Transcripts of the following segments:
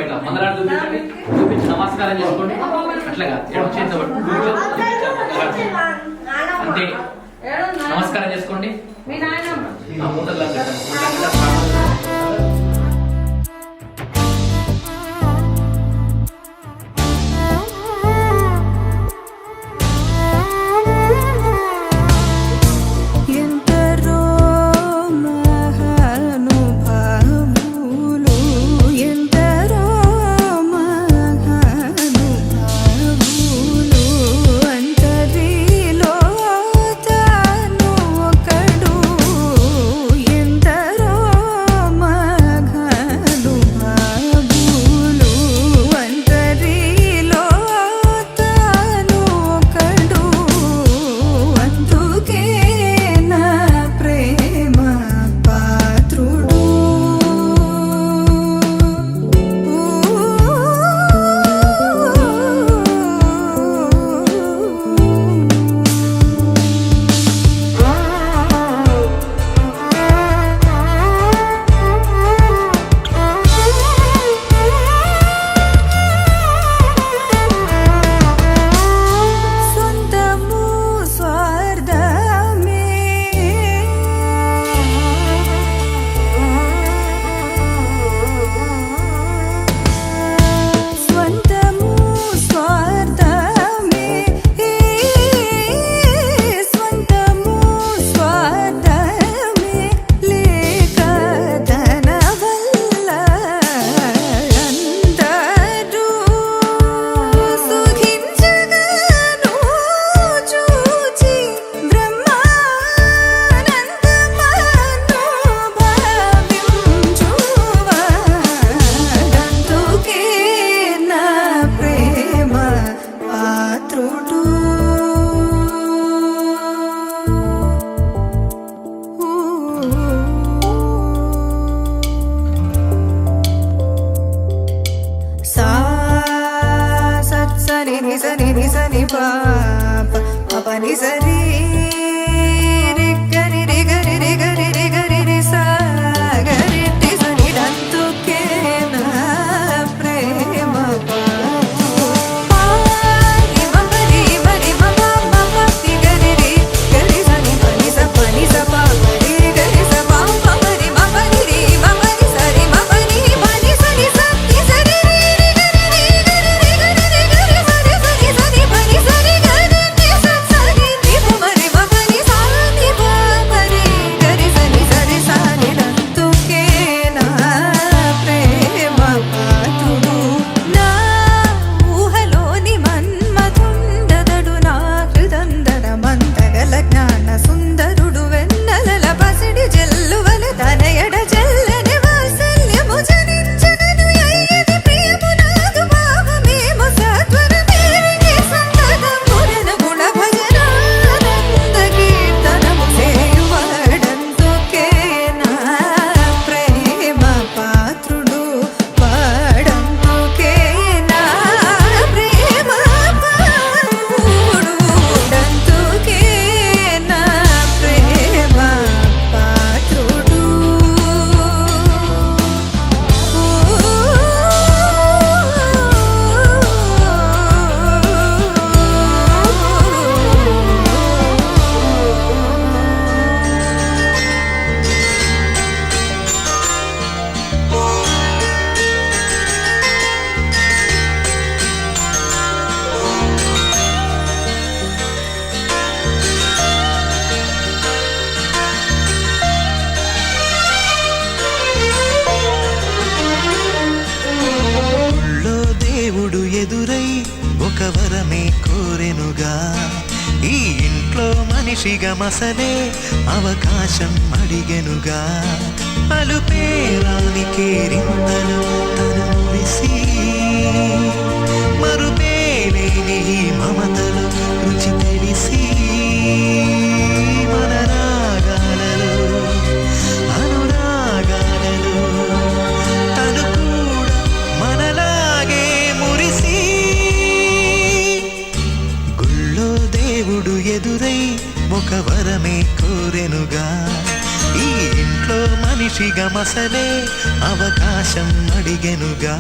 ఇట్లా మందరాడు చూపించండి, చూపించి నమస్కారం చేసుకోండి. అట్లాగా ఎడమ చేతితో అంటే నమస్కారం చేసుకోండి. మనిషిగా మసలే అవకాశం అడిగెనుగా అలుపేరాని కేరింతలు తను మురిసి మరుపేలేని మమతలు రుచి తెలిసి మన రాగాలలో అనురాగాలలో తను కూడా మనలాగే మురిసి గుళ్ళో దేవుడు ఎదురై ఒక వరమే కోరెనుగా ఈ ఇంట్లో మనిషిగా మసలే అవకాశం అడిగెనుగా.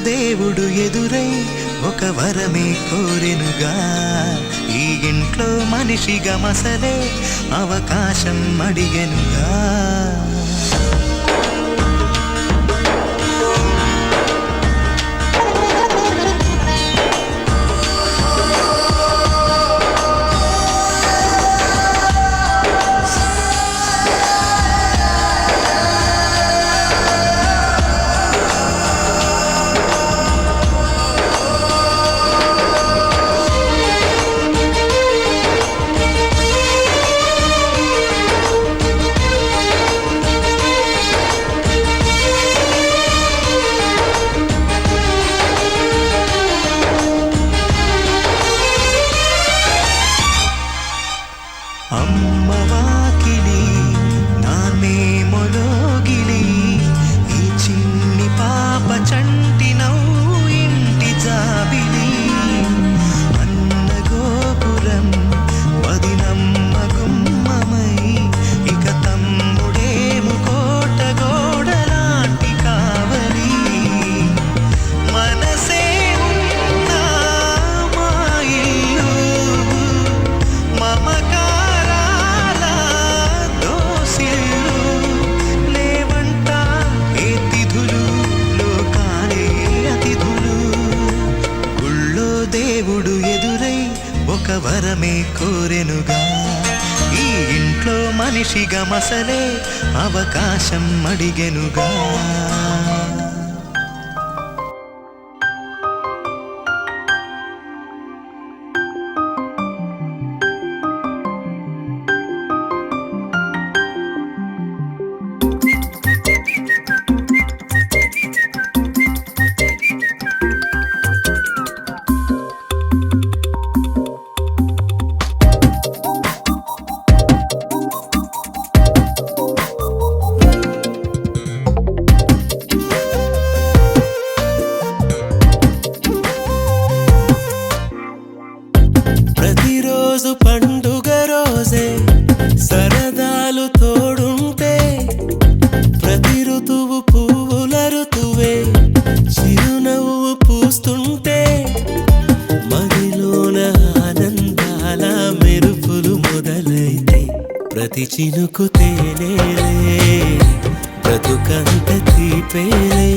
దేవుడు ఎదురై ఒక వరమే కోరెనుగా. ఈ ఇంట్లో మనిషిగా మసలే అవకాశం అడిగెనుగా. అమ్మవాకిలి నాన్నే మొలోగిలి ఈ చిన్ని పాప చంటి నవ్వు ఇంటి జాబిలి. అన్న గోపురం వదినమ్మ గుమ్మమై ఇక తమ్ముడేము కోట గోడలాంటి కావలి. మనసే ఉన్నా మా ఇల్లు మమకా దేవుడు ఎదురై ఒక వరమే కోరెనుగా. ఈ ఇంట్లో మనిషిగా మసలే అవకాశం అడిగెనుగా. ప్రతిరోజు పండుగ రోజే సరదాలు తోడుంటే ప్రతి ఋతువు పువ్వుల ఋతువే చిరునవ్వు పూస్తుంటే మదిలోన ఆనందాల మెరుపులు మొదలైతే ప్రతి చినుకు తేనేలే బ్రతుకంత తీపేలే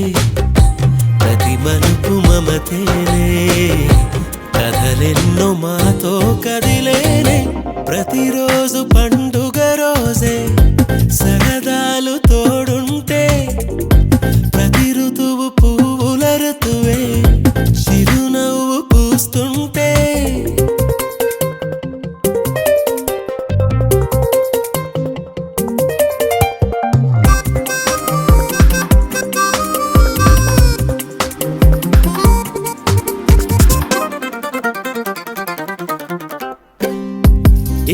ప్రతి మలుపు మమతేలే కథలెన్నో మాతో కదిలేనే. ప్రతిరోజు పండుగ రోజే సరదాలు తోడుంటే ప్రతి ఋతువు పువ్వుల ఋతువే చిరునవ్వు పూస్తుంటే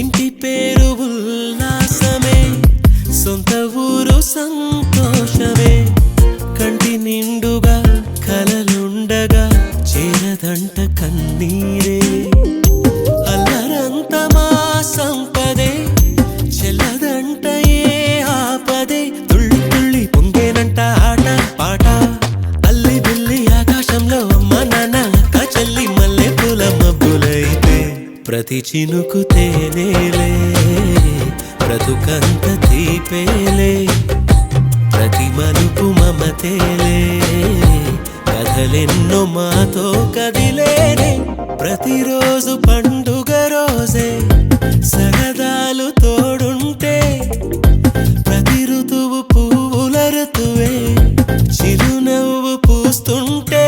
ఇంటి పేరు ఉల్లాసమే సొంత ఊరు సంతోషమే కంటి నిండుగా కలలుండగా చేరదంట కన్నీరే. అల్లరంత మా సంపదే చెల్లదంట ఏ ఆపదే తుళ్ళి తుళ్ళి పొంగేనంట ఆట పాట అల్లి బిల్లి ఆకాశంలో అమ్మ నాన్న అక్క చినుకు తేనేలే బ్రతుకంత తీపేలే ప్రతి మలుపు మమతేలే కథలెన్నో మాతో కదిలేనే ప్రతిరోజు పండుగ రోజే సరదాలు తోడుంటే ప్రతి ఋతువు పువ్వుల ఋతువే చిరునవ్వు పూస్తుంటే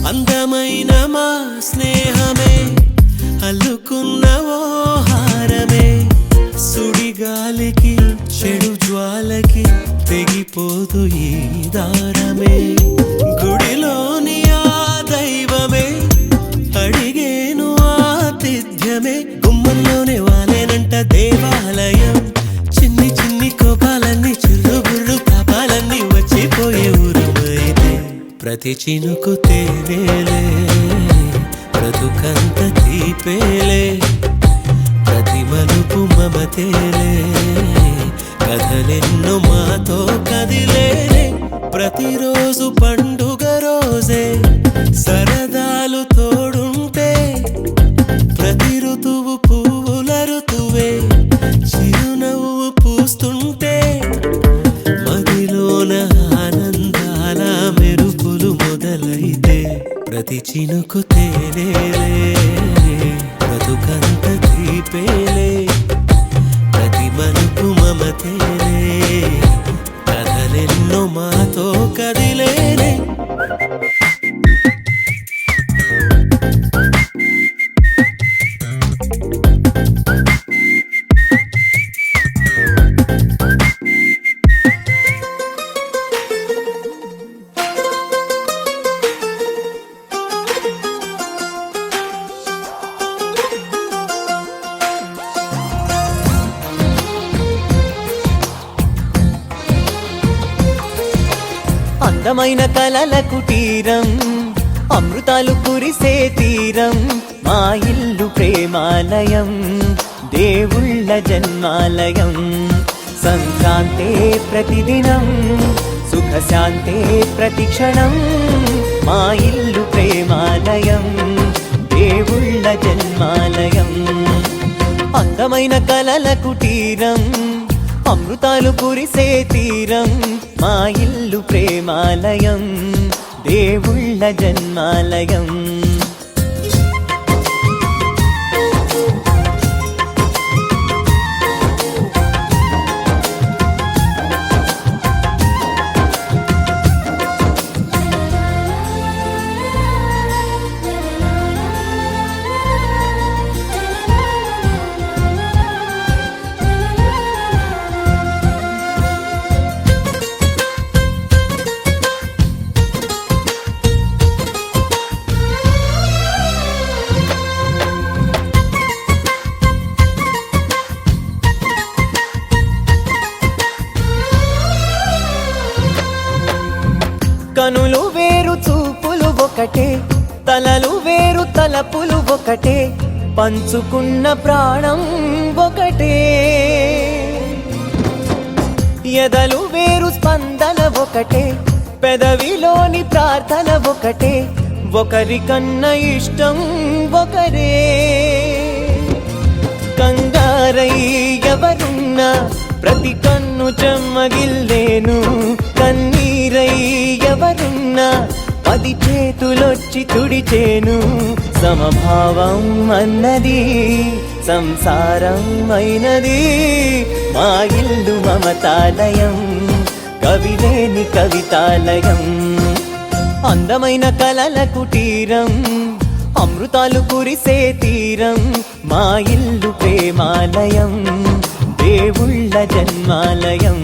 అందమైన మా స్నేహమే అల్లుకున్న ఓ హారమే సుడిగాలికి చెడు జ్వాలకి తెగిపోదు ఈ దారమే గుడిలోని ఆ దైవమే అడిగేను ఆతిథ్యమే గుమ్మంలోనే వాలేనంట దేవాలయం చిన్ని చిన్ని కోపాలన్నీ చిరుబుర్రు తాపాలన్నీ వచ్చిపోయే ఊరుమైతే ప్రతి చినుకు తేనేలే బ్రతుకంత తీపేలే ప్రతి మలుపు మమతేలే కథలెన్నో మాతో కదిలేనే ప్రతిరోజు పండుగ రోజే సరదాలు తోడుంటే ప్రతి ఋతువు పువ్వుల ఋతువే చిరునవ్వు పూస్తుంటే మదిలోన ఆనందాల మెరుపులు మొదలైతే ప్రతి చినుకు తేనేలే బ్రతుకంత తీపేలే ప్రతి మలుపు మమతేలే కథలెన్నో మాతో కదిలేనే అందమైన కలల కుటీరం అమృతాలు కురిసే తీరం మా ఇల్లు ప్రేమాలయం దేవుళ్ళ జన్మాలయం సంక్రాంతే ప్రతిదినం సుఖశాంతే ప్రతిక్షణం మా ఇల్లు ప్రేమాలయం దేవుళ్ళ జన్మాలయం అందమైన కలల కుటీరం అమృతాలు కురిసే తీరం మా ఇల్లు ప్రేమాలయం దేవుళ్ళ జన్మాలయం కనులు వేరు చూపులు ఒకటే తలలు వేరు తలపులు ఒకటే పంచుకున్న ప్రాణం ఒకటే ఎదలు వేరు స్పందన ఒకటే పెదవిలోని ప్రార్థన ఒకటే ఒకరికన్నా ఇష్టం ఒకరే కంగారై ఎవరున్నా ప్రతి కన్ను చెమ్మగిల్లేను కన్నీరై ఎవరున్నా 10 చేతులొచ్చి తుడిచేను సమభావం అన్నది సంసారం అయినది మా ఇల్లు మమతాలయం కవిలేని కవితాలయం అందమైన కలల కుటీరం అమృతాలు కురిసే తీరం మా ఇల్లు ప్రేమాలయం దేవుళ్ళ జన్మాలయం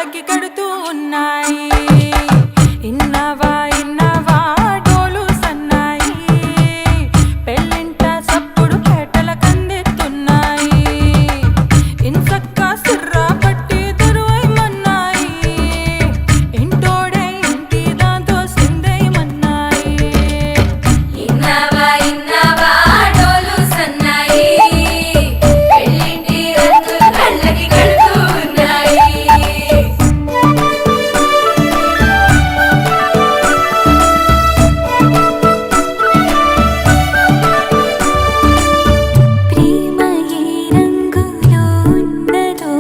కళ్ళకి కడుతూ ఉన్నాయి. ఇన్నవా ఇన్నవా డోలు సన్నాయి, పెళ్ళింట సప్పుడు పేటల కందెత్తున్నాయి. ఇన్సక్క సుర్రా పట్టి దురువైమన్నాయి, ఇంటోడే ఇంటి దాంతో సిందేయమన్నాయి. ఇన్నవా ఇన్నవా డోలు సన్నాయి, పెళ్ళింటి రంగులు కళ్ళకి కడుతూ ఉన్నాయి. ప్రేమ ఏ రంగులో ఉన్నదో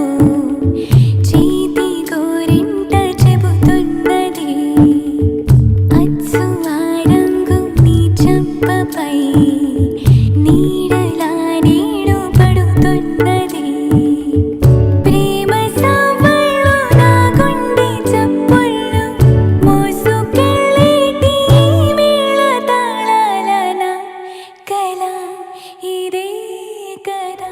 చేతి గోరింట చెబుతున్నది. అచ్చు ఆ రంగు నీ చెంపపై నీడలా నీడు పడుతున్నది. ప్రేమ సావళ్ళు నా గుండె చప్పుళ్ళు మోసుకెళ్ళేటి మేళ తాళాలన కల ఇదే కదా.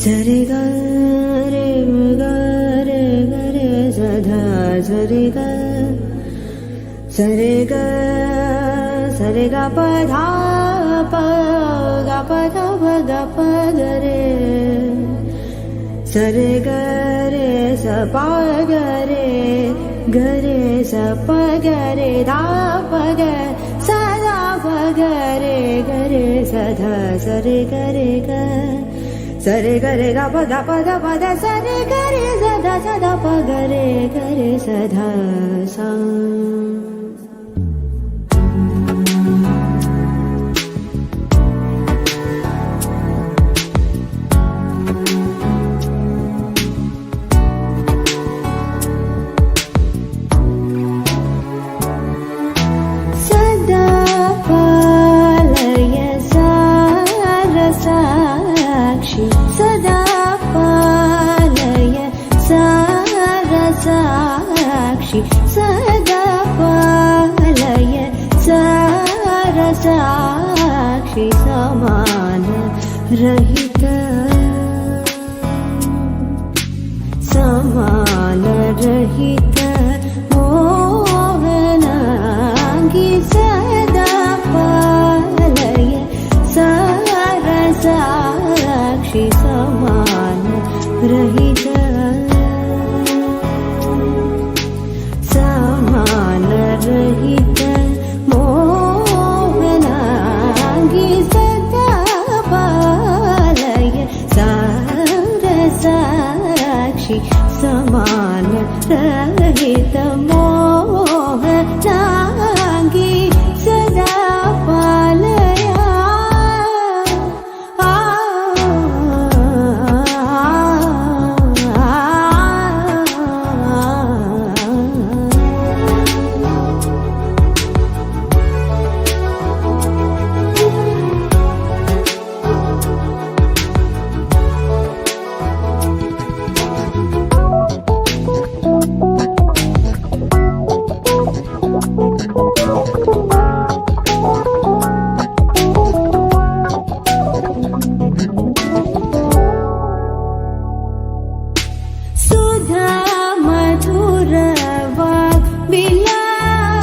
సరి గరే గరే గరే సదా సరి గ సరి గ సరి గ పధా ప గ పధ ప గ ప గరే సరి గరే స ప గరే గరే స ప గరే దా ప గ సదా ప గరే గరే సదా సరి గరే గ సరే గరే గ పద పద పద సరే గరే సదా సదా ప గరే గరే సదా సా. సదా పాలయ సారసాక్షి సదా పాలయ సారసాక్షి సదా పాలయ సారసాక్షి సమాన రహిత సమాన రహిత మోహనాంగి సదా పాలయ సారసాక్షి సమాన రహిత సమాన రహిత మోహనాంగి సదా పాలయ సారసాక్షి సమాన రహిత మోహనాంగి సదా పాలయ. సుధా మధుర వాగ్ విలాసిని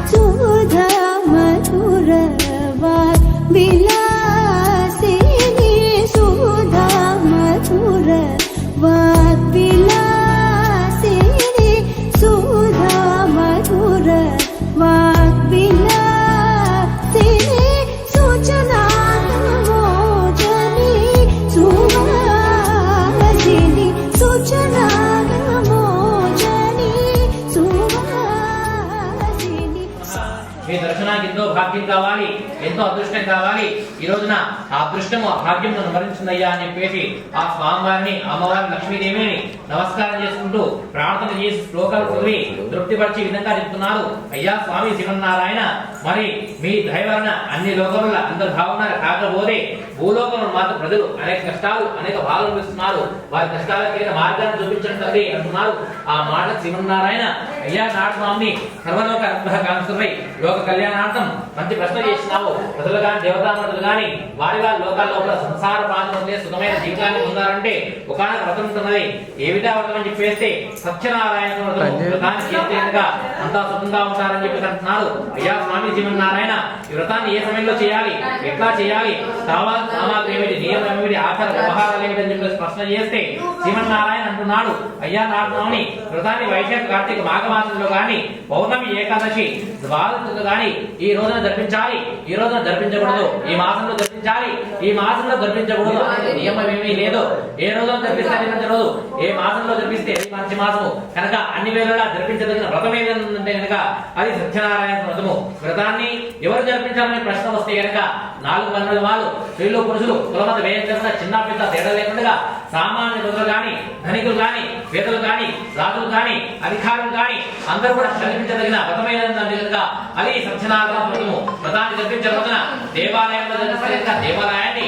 సుధా మధుర వాగ్ విలాసిని సుధా మధుర భాగ్యం కావాలి, ఎంతో అదృష్టం కావాలి. ఈ రోజున ఆ అదృష్టము ఆ భాగ్యం నన్ను వరించిందయ్యా అని చెప్పేసి ఆ స్వామివారిని అమ్మవారిని లక్ష్మీదేవిని నమస్కారం చేసుకుంటూ ప్రార్థన చేసి శ్లోకాలు చదివి తృప్తిపరిచే విధంగా చెప్తున్నారు. అయ్యా స్వామి శ్రీమన్నారాయణ, మరి మీ దయవలన అన్ని లోకముల అందరు భావన కాకపోతే భూలోకంలో మాత్రం ప్రజలు అనేక కష్టాలు అనేక బాధలు అనిపిస్తున్నారు. వారి కష్టాలకి మార్గాన్ని చూపించండి అంటున్నారు. ఆ మాట శ్రీమన్నారాయణ అయ్యా నాడు స్వామిని సర్వలోక అనుగ్రహకాంక్షలపై లోక కళ్యాణార్థం మంచి ప్రశ్న చేసినావు. ప్రజలు కానీ దేవతామతులు కానీ వారి వారి లోకాల లోపల సంసార ప్రాంతంలో సుఖమైన జీవితాన్ని పొందాలంటే ఒకనొక వ్రతం ఉన్నది. ఏమిటా వ్రతం అని చెప్పేస్తే సత్యనారాయణ వ్రతం. వ్రతాన్ని చేసేందుగా అంతా సుఖంగా ఉంటారని చెప్పి అంటున్నారు. అయ్యా స్వామి శ్రీమన్నారాయణ, ఈ వ్రతాన్ని ఏ సమయంలో చేయాలి, ఎట్లా చేయాలి, సామాగ్రి ఏమిటి, నియమం ఏమిటి, ఆచార వ్యవహారాలు ఏమిటి అని చెప్పి ప్రశ్న చేస్తే శ్రీమన్నారాయణ అంటున్నాడు. అయ్యా నాడుని వ్రతాన్ని వైశాఖ కార్తీక మాఘమాసంలో గాని పౌర్ణమి ఏకాదశి ద్వాదశిలో గాని ఈ రోజున జరిపించాలి, ఈ రోజున జరిపించకూడదు, ఈ మాసంలో జరిపించాలి, ఈ మాసంలో జరిపించకూడదు నియమం ఏమీ లేదు. ఏ రోజున జరిపిస్తే జరిపించకూడదు, ఏ మాసంలో జరిపిస్తే మంచి మాసము కనుక అన్ని వేళలా జరిపించదగిన వ్రతం ఏదంటే కనుక అది సత్యనారాయణ వ్రతము. వ్రతాన్ని ఎవరు జరిపించాలనే ప్రశ్న వస్తే కనుక 4 మంది వాళ్ళు స్త్రీలు పురుషులు కులమత వేయంగా చిన్న పెద్ద తేడా లేకుండా సామాన్య ప్రజలు గాని ధనికులు గాని పేదలు గాని రాజులు గాని అధికారులు గాని అందరూ కూడా జరిపించదగిన వ్రతమైనదంటే కనుక అది సత్యనారాయణ వ్రతము. వ్రతాన్ని జరిపించబోతున్న దేవాలయంలో జరిపిస్తే దేవాలయాన్ని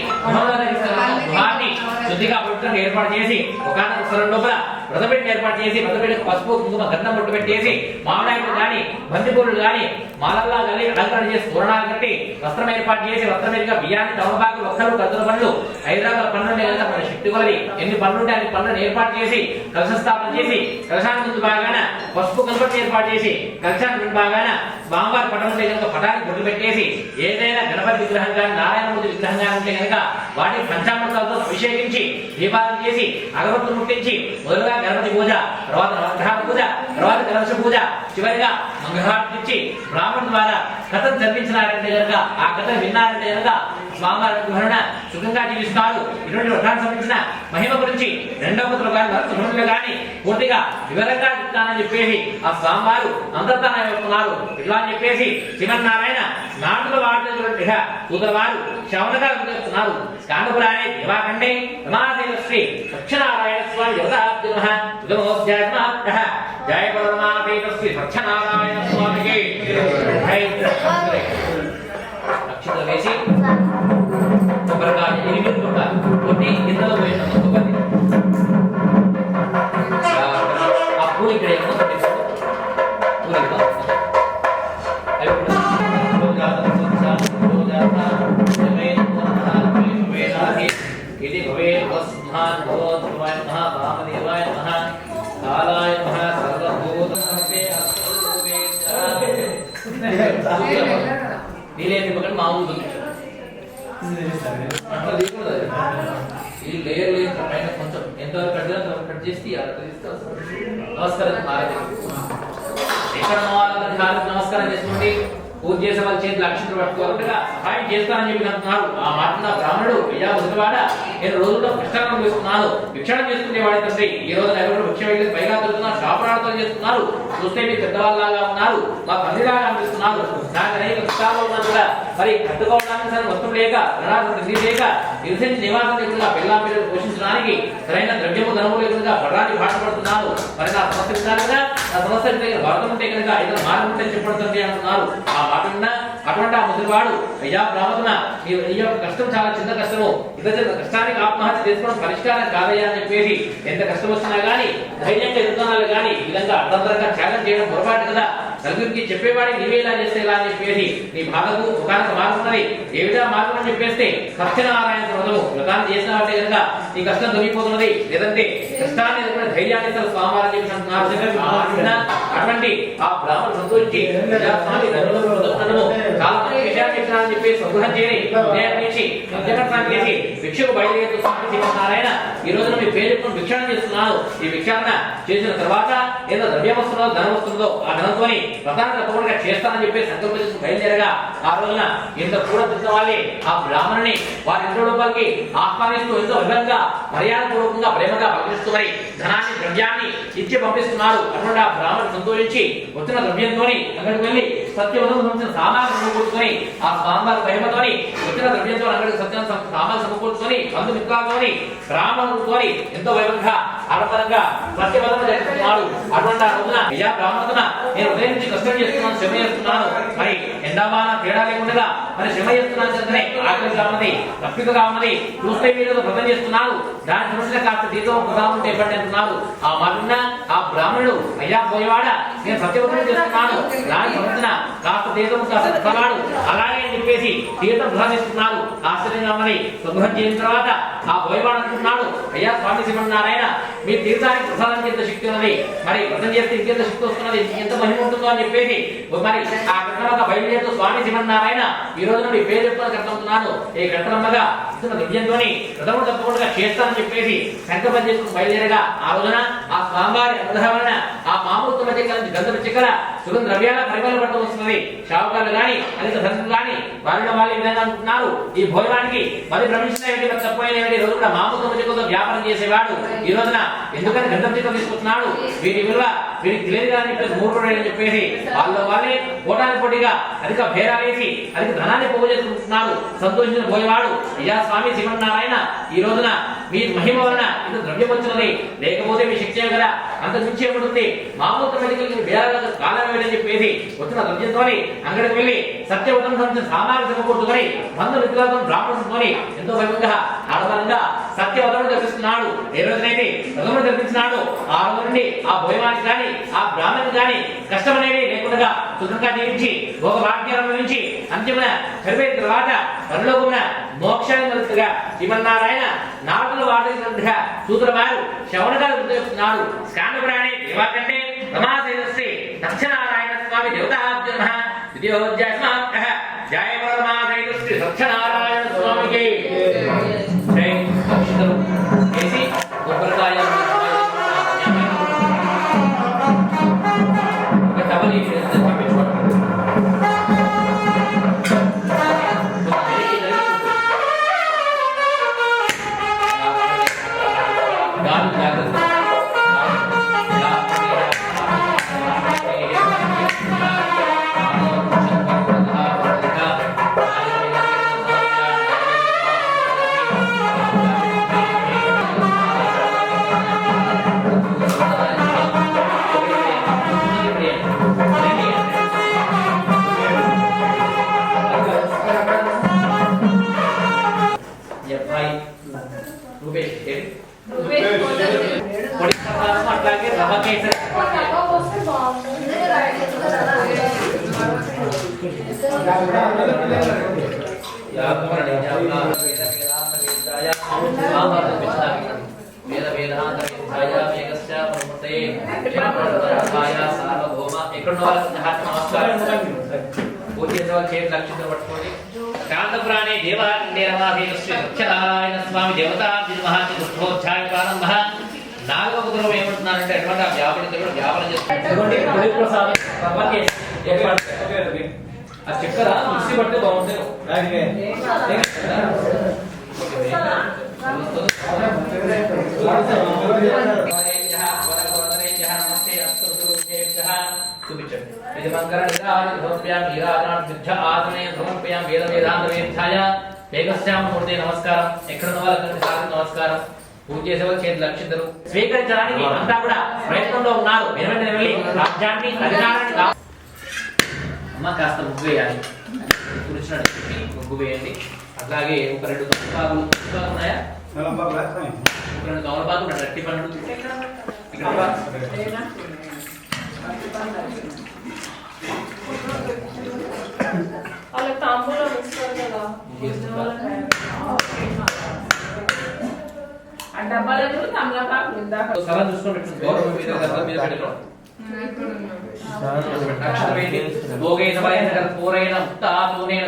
గృహాన్ని శుద్ధిగా పవిత్రంగా ఏర్పాటు చేసి ఒకనొక స్థలం లోపల వ్రతపెట్టి ఏర్పాటు చేసి వ్రతపెట్టి పసుపు కుంకుమ గంధం బొట్టు పెట్టేసి మామిడాకులు గాని బంతిపూలు గాని మాలల్లా గాని అలంకరణ చేసి తోరణాలు కట్టి వస్త్రం ఏర్పాటు చేసి వస్త్రం మీదుగా బియ్యాన్ని తమలపాకులు ఒక్కరు కద్దుల పండ్లు 5 రకాల పండ్లు కనుక మన శక్తి కొలది ఎన్ని పండ్లు ఉంటే అన్ని పండ్లను ఏర్పాటు చేసి కలశ స్థాపన చేసి కలశాన్ని ముందు బాగాన పసుపు కనపట్టి ఏర్పాటు చేసి కలశాన్ని ముందు బాగాన స్వామివారి పటం ఉంటే కనుక పటానికి బొట్టు పెట్టేసి ఏదైనా గణపతి విగ్రహం కానీ నారాయణమూర్తి విగ్రహం కానీ ఉంటే కనుక వాటిని పంచామృతాలతో అభిషేకించి దీపాలను చేసి అగరబత్తులు ముట్టించి మొదలుగా గణపతి పూజ, తర్వాత నవగ్రహాల పూజ, తర్వాత కలశ పూజ, చివరిగా మంగళహారతి ఇచ్చి బ్రాహ్మణుల ద్వారా కథను జరిపించినారంటే కనుక ఆ కథను విన్నారంటే కనుక స్వామివారి వివరణ సుఖంగా జీవిస్తారు. ఇటువంటి వ్రతానికి సంబంధించిన మహిమ గురించి రెండవ పత్రులు కానీ కానీ పూర్తిగా వివరంగా చెప్తానని చెప్పేసి ఆ స్వామివారు అంతర్ధాన చెప్తున్నారు. ఇట్లా అని చెప్పేసి శ్రీమన్నారాయణ నాటుల వాడుతున్నటువంటి కూతుల వారు శవనగా చెప్తున్నారు. స్కాందపురాణే దేవాఖండే రమాదేవ శ్రీ సత్యనారాయణ స్వామి యుగమోధ్యాత్మ జయ పరమాదేవ శ్రీ సత్యనారాయణ స్వామికి అక్షతలు వేసి కొబ్బరికాయ 8 కొట్టాలి. కొట్టి గిన్నెలో పోయిన కొబ్బరి ఆ పూలు ఇక్కడ ఏమో పూలు ఇది భవే వస్మాన్ భగవద్వాయ నమః వామదేవాయ నమః కాలాయ నమః సర్వభూతమస్తే నీలేని పక్కన మామూలు ఈ లేయర్ పైన కొంచెం ఎంతవరకు కట్ చేసి నమస్కారం ఎక్కడ నమస్కారం చేసుకోండి. పూజ చేసే వాళ్ళ చేతులు అక్షంతలు పట్టుకోవాలంటగా సహాయం చేస్తానని చెప్పి అంటున్నారు. ఆ మాట బ్రాహ్మణుడు అయ్యా ముసలివాడ, నేను రోజుల్లో కష్టాలను వేస్తున్నాను, భిక్షణ చేసుకునేవాడి తండ్రి. ఈ రోజు ఎవరు భిక్ష వెళ్ళి పైగా దొరుకుతున్నారు, శాపనార్థం చేస్తున్నారు. చూస్తే మీరు పెద్దవాళ్ళలాగా ఉన్నారు, మా తల్లిలాగా అనిపిస్తున్నారు. నాకు అనేక కష్టాలు ఉన్నా కూడా మరి కట్టుకోవడానికి సరే వస్తువు లేక నిధి లేక నివసించి నివాసం లేకుండా పిల్లల పిల్లలు పోషించడానికి సరైన ద్రవ్యము ధనము లేకుండా పడడానికి బాధపడుతున్నాను. మరి నా సమస్య విధానంగా నా సమస్య భారతం ఉంటే కనుక ఇతర మార్గం ఉంటే చెప్పడుతుంది అంటున్నారు. ఆ మాట విన్నా అటువంటి ఆ ముసలివాడు అయ్యా బ్రాహ్మణ, ఈ యొక్క కష్టం చాలా చిన్న కష్టము, ఇతర కష్టానికి ఆత్మహత్య చేసుకోవడం పరిష్కారం కాదయ్యా అని చెప్పేసి ఎంత కష్టం వచ్చినా గానీ ధైర్యంగా ఎదుగుతున్నాను కానీ ఈ విధంగా అర్థంతరంగా త్యాగం చేయడం పొరపాటు కదా. నలుగురికి చెప్పేవాడికి నీవే ఇలా చేస్తే ఇలా అని చెప్పేసి నీ బాధకు ఒకనొక మార్గం ఉన్నది. ఏ విధంగా మార్గం అని చెప్పేస్తే సత్యనారాయణ వ్రతము. వ్రతాన్ని చేసిన వాటే కనుక నీ కష్టం దొరికిపోతున్నది, లేదంటే కష్టాన్ని ఎదుర్కొనే ధైర్యాన్ని ఇస్తారు స్వామివారని చెప్పి అంటున్నారు. అటువంటి ఆ బ్రాహ్మణుడు సంతోషించి స్వామి చాలా మంది విషయాలు చెప్పినారని చెప్పి స్వగృహం చేరి చేసి మధ్యకట్నాన్ని చేసి భిక్షకు బయలుదేరుతూ స్వామి శ్రీమన్నారాయణ ఈ రోజున మీ పేరు భిక్షణ చేస్తున్నాను. ఈ భిక్షాటన చేసిన తర్వాత ఏదో ద్రవ్యం వస్తుందో ధనం వస్తుందో ఆ ధనంతోని వ్రతాన్ని తప్పకుండా చేస్తానని చెప్పి సంకల్పం చేసుకుని బయలుదేరగా ఆ రోజున ఇంత కూడా తిన్న వాళ్ళే ఆ బ్రాహ్మణుని వారి ఇంట్లో లోపలికి ఆహ్వానిస్తూ ఎంతో విధంగా మర్యాదపూర్వకంగా ప్రేమగా పలకరిస్తూ మరి ధనాన్ని ద్రవ్యాన్ని ఇచ్చి పంపిస్తున్నారు. అటువంటి ఆ బ్రాహ్మణుడు సంతోషించి వచ్చిన ద్రవ్యంతో అక్కడికి వెళ్ళి సత్యవతం సంబంధించిన సామాన్లు సమకూర్చుకొని ఆ స్వామివారి మహిమతోని వచ్చిన ద్రవ్యంతో అక్కడికి సత్యం సామాన్లు సమకూర్చుకొని బంధుమిత్రాలతోని బ్రాహ్మణులతోని ఎంతో వైభవంగా ఆడంబరంగా సత్యవతం జరుపుతున్నాడు. అటువంటి ఆ రోజున అయ్యా బ్రాహ్మణ నేను ఉదయం నుంచి కష్టం చేస్తున్నాను, శ్రమ చేస్తున్నాను, మరి ఎండామాన తేడా లేకుండా మరి శ్రమ చేస్తున్నాను కనుకనే ఆకలిగా ఉన్నది, తప్పికగా ఉన్నది, చూస్తే మీరు వ్రతం చేస్తున్నాను, దాని గురించి కాస్త దీపం వృధా ఉంటే ఇవ్వండి అంటున్నారు. ఆ మాటన్న ఆ బ్రాహ్మణుడు అయ్యా పోయేవాడ నేను సత్యవతం చేస్తున్నాను, దాని సంబంధించిన కాస్త తీర్థం కాస్త వృధవాడు అలాగే అని చెప్పేసి తీర్థం వృధా చేస్తున్నారు. ఆశ్చర్యంగా ఉన్నది. శుభ్రం చేసిన తర్వాత ఆ పోయేవాడు అంటున్నాడు అయ్యా స్వామి శ్రీమన్నారాయణ మీ తీర్థానికి ప్రసాదానికి ఎంత శక్తి ఉన్నది, మరి వ్రతం చేస్తే ఇంకెంత శక్తి వస్తున్నది, ఎంత మహిమ ఉంటుందో అని చెప్పేసి మరి ఆ కట్టనమ్మగా బయలుదేరుతూ స్వామి శ్రీమన్నారాయణ ఈ రోజు నుండి పేరు చెప్పుకొని కట్టనున్నాను, ఈ కట్టనమ్మగా ఇస్తున్న దివ్యంతోని వ్రతము తప్పకుండా చేస్తానని చెప్పేసి సంకల్పం చేసుకుని బయలుదేరగా ఆ రోజున ఆ స్వామివారి అనుగ్రహం ఆ మామూలు తుమ్మ చెక్కల నుంచి గంధపు చెక్కల సుగంధ ద్రవ్యాల పరిమళ పట్టం వస్తున్నది. షావుకారులు గాని అధిక ధనులు గాని వారిలో వాళ్ళు ఈ విధంగా అనుకుంటున్నారు ఈ భోజనానికి మరి భ్రమించినవి తప్పైనవి రోజు కూడా మామూలు తుమ్మ చెక్కలతో వ్యాపారం చేసేవాడు ఈ రోజున ఎందుకని గంధపు చెక్కలు తీసుకుంటున్నాడు, వీటి విలువ వీరికి తెలియదు కానీ చెప్పేసి మూడు అని చెప్పేసి వాళ్ళే ఓటానికి పోటీగా అధిక భేరాలేసి అధిక ధనాన్ని పోగు చేసుకుంటున్నారు. సంతోషించిన పోయేవాడు అయ్యా స్వామి శ్రీమన్నారాయణ ఈ రోజున మీ మహిమ వలన ఇంత ద్రవ్యం వచ్చినది, లేకపోతే మీ శక్తి కదా అంత మించి ఏముంటుంది, మామూలు బేరాలకు కాలం వేయని చెప్పేసి వచ్చిన ద్రవ్యంతోని అంగడికి వెళ్ళి సత్యవతం సంబంధించిన సామాన్య సమకూర్చుకొని బంధు మిత్రులతో బ్రాహ్మణులతో ఎంతో వైభవంగా ఆడవారంగా సత్యవతముడు జరిపిస్తున్నాడు. ఏ రోజునైతే వ్రతముడు జరిపించినాడు ఆ రోజు నుండి ఆ భోజనానికి కానీ ఆ బ్రాహ్మణునికి కానీ కష్టం అనేది లేకుండా సుఖంగా జీవించి భోగ భాగ్యాలు అనుభవించి అంతిమ చనిపోయిన తర్వాత పరలోకమున మోక్షాన్ని కలుగుతుగా శ్రీమన్నారాయణ నాలుగులో వాడుతున్నట్టుగా సూత్ర వారు శవనగారు గుర్తుస్తున్నాడు. స్కాండపురాణే దేవాకంటే రమాశైలస్య దక్షనారాయణ స్వామి దేవతాభ్యర్మ విద్యోధ్యాసమాప్తః జయ రమాశైలస్య దక్షనారాయణ స్వామికి జై. అక్షతలు వేసి కొబ్బరికాయ టవల్ అట్లాగే రవ్వకేసరి శాంతపురాణే దేవాండే రమాదేవస్య దక్షనారాయణ స్వామి దేవతాభ్యోధ్యాయ ప్రారంభ. నాలుగవ కుదురు ఏమంటున్నారంటే అటువంటి ఆ వ్యాపారం వ్యాపారం చేస్తారు. ఆ చక్కెర మిక్సీ పడితే బాగుంటుంది. చూపించండి. ఇది వేగశ్యామూర్తి నమస్కారం. ఎక్కడ వాళ్ళకి నమస్కారం. పూజ చేసేవాళ్ళు చేతులు లక్షిద్దరు స్వీకరించడానికి అంతా కూడా ప్రయత్నంలో ఉన్నారు. వెనువెంటనే వెళ్ళి రాజ్యాన్ని అధికారాన్ని అమ్మ కాస్త ముగ్గు వేయాలి, కూర్చున్నాడు ముగ్గు వేయండి. అట్లాగే ఒక రెండు తమలపాకులు ఉన్నాయా, ఒక రెండు తమలపాకులు రట్టి పండు వాళ్ళకి తాంబూలం ఇస్తారు కదా ఆ డబ్బాలలో తమలపాకులు సలా చూసుకొని గౌరవం మీద పెట్టుకోండి. భోగే సభైన పూరైన ముక్తాతూనేన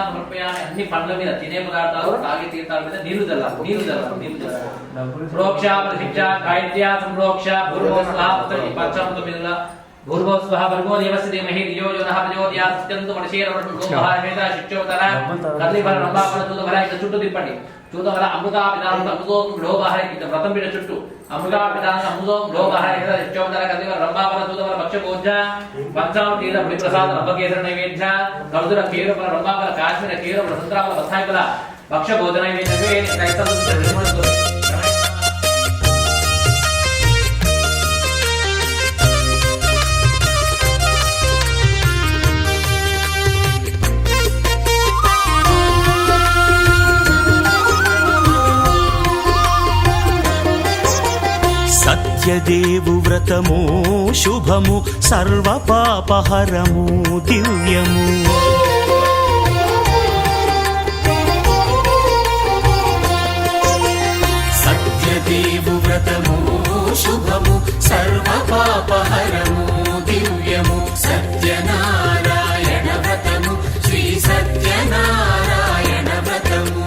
సమర్పయామి. అన్ని పండ్ల మీద తినే పదార్థాలు తాగే తీర్థాల మీద నీళ్లు చల్లాలి. ప్రోక్ష ప్రతిక్ష గాయత్ర్య సంప్రోక్ష భూర్భోస్వాహి పంచామృత మీద భూర్భోస్వాహ భర్గో దేవస్య ధీమహి ధియో యో నః ప్రచోదయాత్ సత్యంతు మనశేరవృద్ధోమహాహేత శిక్షోతర కర్లిఫల రంభాఫల చూతవర ఇక చుట్టూ తిప్పండి. చూతవర అమృతాపిదానం అమృతోం లోభహర ఇక వ్రతం పిడ చుట్టూ అమృతాపిదానం అమృతోం లోభహర ఇక శిక్షోతర కర్లిఫల రంభాఫల చూతవర భక్ష్యభోజ పంచామృతీల పుడిప్రసాద నవ్వకేసర నైవేద్య కర్దుర కేరఫల రంభాఫల కాశ్మీర కేరఫల సంత్రాఫల బత్తాయిఫల భక్ష్యభోజ నైవేద్యమే క్రైస్తవ సత్యదేవు వ్రతము శుభము సర్వ పాపహరము దివ్యము. సత్యదేవు వ్రతము శుభము సర్వ పాపహరము దివ్యము. సత్యనారాయణ వ్రతము శ్రీ సత్యనారాయణ వ్రతము.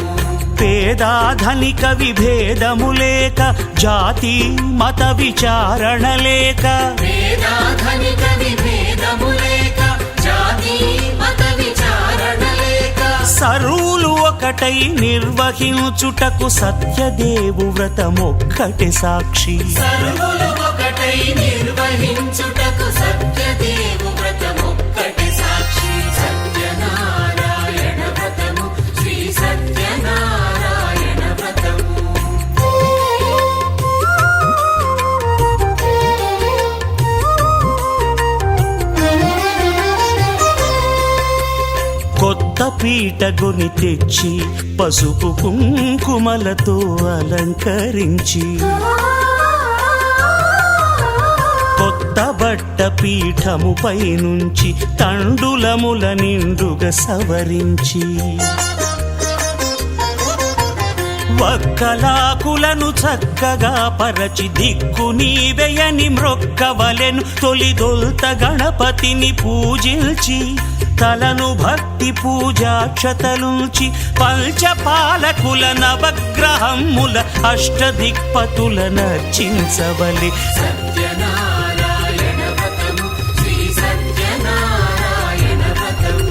పేదాధనిక విభేదము లేక జాతి మత విచారణ లేక. పేదాధనిక విభేదము లేక జాతి మత విచారణ లేక. సర్వులు ఒకటై నిర్వహించుటకు సత్యదేవు వ్రతమొక్కటి సాక్షి. సర్వులు ఒకటై నిర్వహించుటకు సత్యదేవు వ్రతమొక్కటి సాక్షి. సత్యనారాయణ వ్రతము శ్రీ సత్యనారాయణ వ్రతము. కొత్త పీటగుని తెచ్చి పసుపు కుంకుమలతో అలంకరించి. కొత్త బట్ట పీఠముపై నుంచి తండులముల నిండుగా సవరించి. వక్కలాకులను చక్కగా పరచి దిక్కు నీవెయని మ్రొక్కవలెను. తొలిదొల్త గణపతిని పూజించి తలను భక్తి పూజాక్షతలుంచి పంచపాలకుల నవగ్రహముల అష్టదిక్పతుల నర్చించవలె. సత్యనారాయణ వ్రతము శ్రీ సత్యనారాయణ వ్రతము.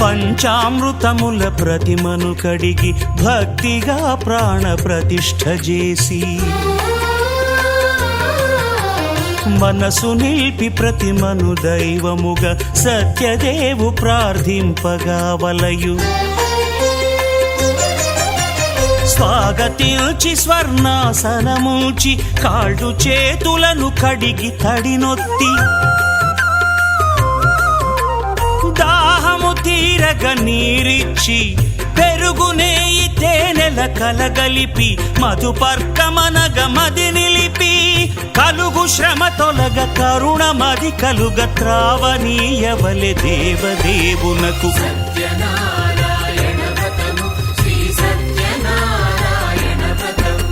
పంచామృతముల ప్రతిమను కడిగి భక్తిగా ప్రాణ ప్రతిష్ఠ చేసి. మనసు నిలిపి ప్రతిమను దైవముగా సత్యదేవు ప్రార్థింపగా వలయు. స్వాగతించి స్వర్ణాసనముంచి కాళ్ళు చేతులను కడిగి తడినొత్తి. దాహము తీరగ నీరిచ్చి పెరుగు నెయ్యి తేనెల కలగలిపి మధుపర్కమనగ మది నిలిపి. కలుగు శ్రమ తొలగ కరుణ మది కలుగ త్రావనీయవలె దేవదేవునకు. సత్యనారాయణ వ్రతము శ్రీ సత్యనారాయణ వ్రతము.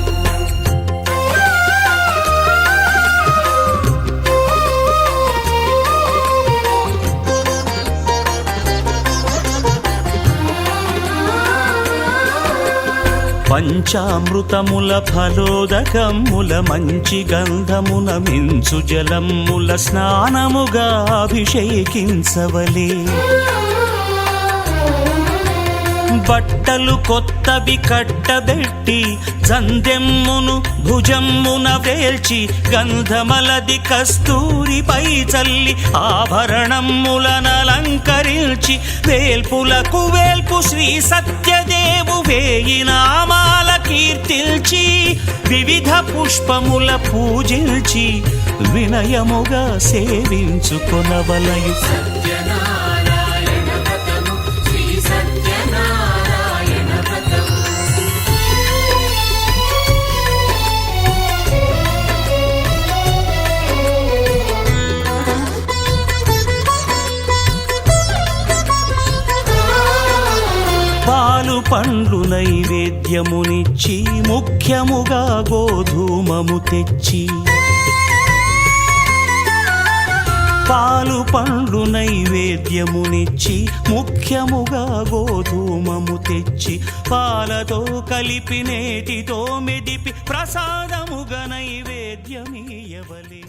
పంచామృతముల ఫలోదకముల మంచి గంధమున మించు జలముల స్నానముగా అభిషేకించవలే. బట్టలు కొత్తవి కట్టబెట్టి జందెమ్మును భుజమ్మున వేల్చి గంధమలది కస్తూరిపై చల్లి ఆభరణములనలంకరించి. వేల్పులకు వేల్పు శ్రీ సత్యదేవు వేయి నామాల కీర్తిల్చి. వివిధ పుష్పముల పూజించి వినయముగా సేవించుకొనవలయు. సత్యనారాయణ వ్రతము శ్రీ సత్యనారాయణ వ్రతము. పాలు పండ్లు నైవేద్యమునిచ్చి ముఖ్యముగా గోధూమము తెచ్చి పాలు పండ్లు నైవేద్యమునిచ్చి ముఖ్యముగా గోధూమము తెచ్చి పాలతో కలిపి నేతితో మెదిపి ప్రసాదముగా నైవేద్యమీయవలే